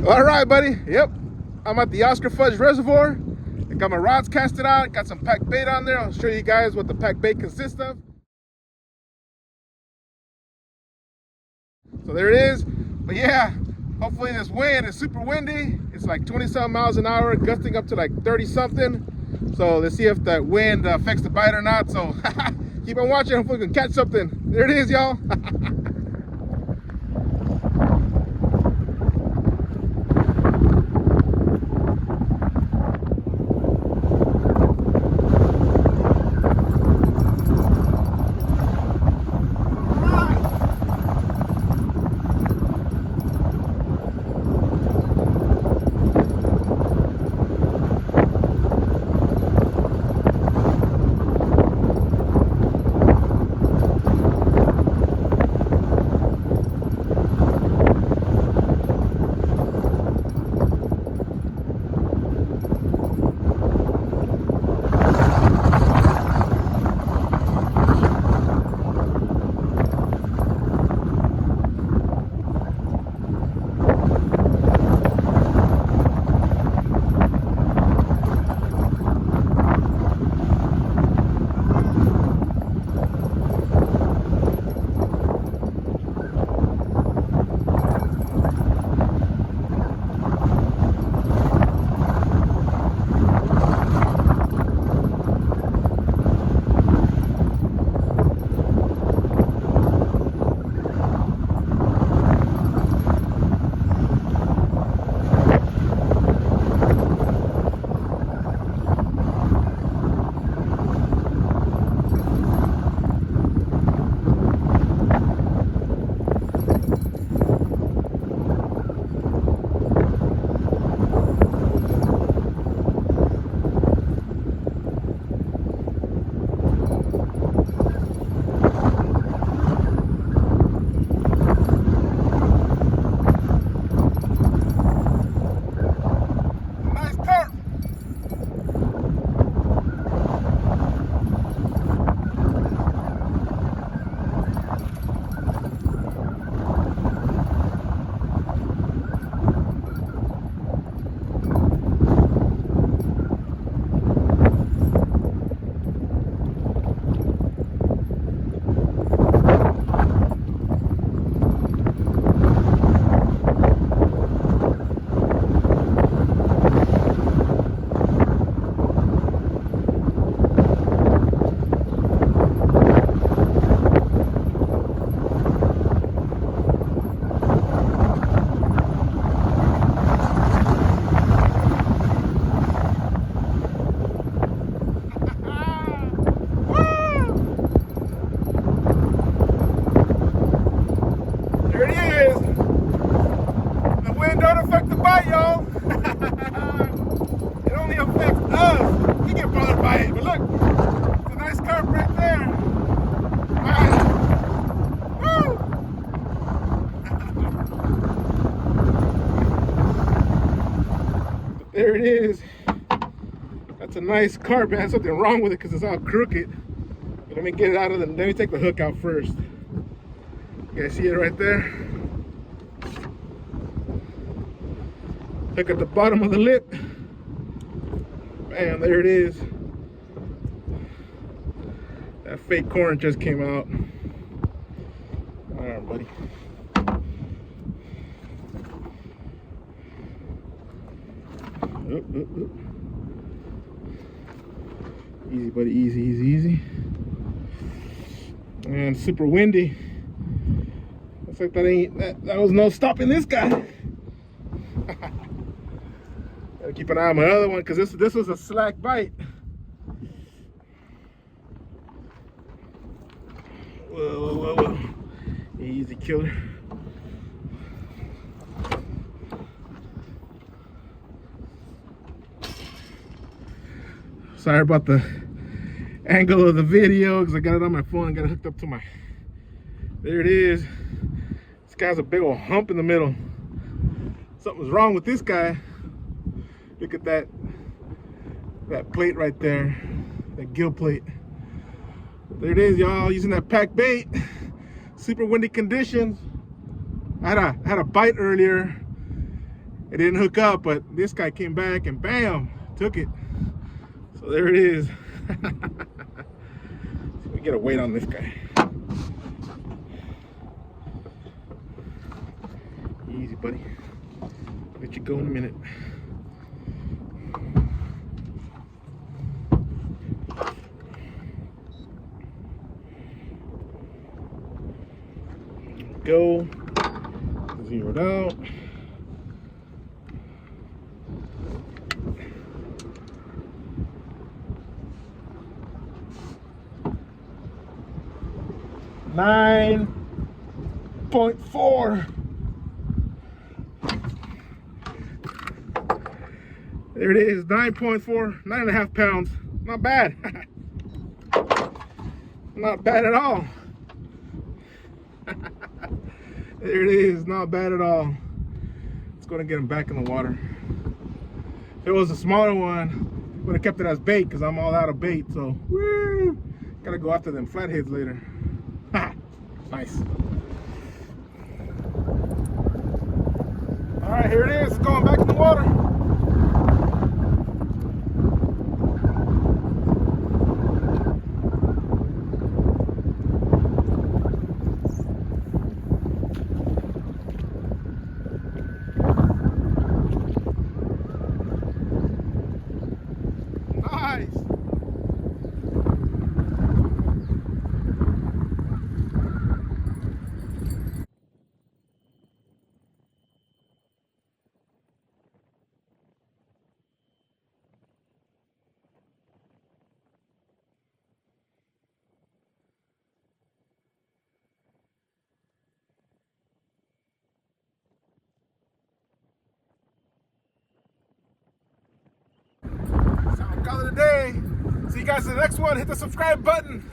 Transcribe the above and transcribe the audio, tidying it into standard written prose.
All right, buddy. Yep. I'm at the Oscar Fudge Reservoir. I got my rods casted out. Got some packed bait on there. I'll show you guys what the packed bait consists of. So there it is. But yeah, hopefully this wind is super windy. It's like 20-something miles an hour, gusting up to like 30-something. So let's see if that wind affects the bite or not. So keep on watching. Hopefully we can catch something. There it is, y'all. There it is. That's a nice carp, man. Something wrong with it because it's all crooked. But let me get it out of the, let me take the hook out first. You guys see it right there? Hook at the bottom of the lip. Bam, there it is. That fake corn just came out. All right, buddy. Easy, buddy, easy, easy, easy. And super windy. Looks like that was no stopping this guy. Gotta keep an eye on my other one because this was a slack bite. Whoa, whoa, whoa, whoa. Easy killer. Sorry about the angle of the video because I got it on my phone and got it hooked up to my, there it is. This guy's a big old hump in the middle. Something's wrong with this guy. Look at that plate right there, that gill plate. There it is, y'all, using that pack bait. Super windy conditions. I had a bite earlier It didn't hook up, but this guy came back and bam, took it. So there it is. We get a weight on this guy. Easy, buddy. Let you go in a minute. Go. Zeroed out. $9.4. There it is, 9.4, 9.5 pounds. Not bad. Not bad at all. There it is, not bad at all. Let's go and get him back in the water. If it was a smaller one, would have kept it as bait because I'm all out of bait. So, woo, gotta go after them flatheads later. Nice. All right, here it is. It's going back in the water. Nice. So, call it a day. See you guys in the next one. Hit the subscribe button.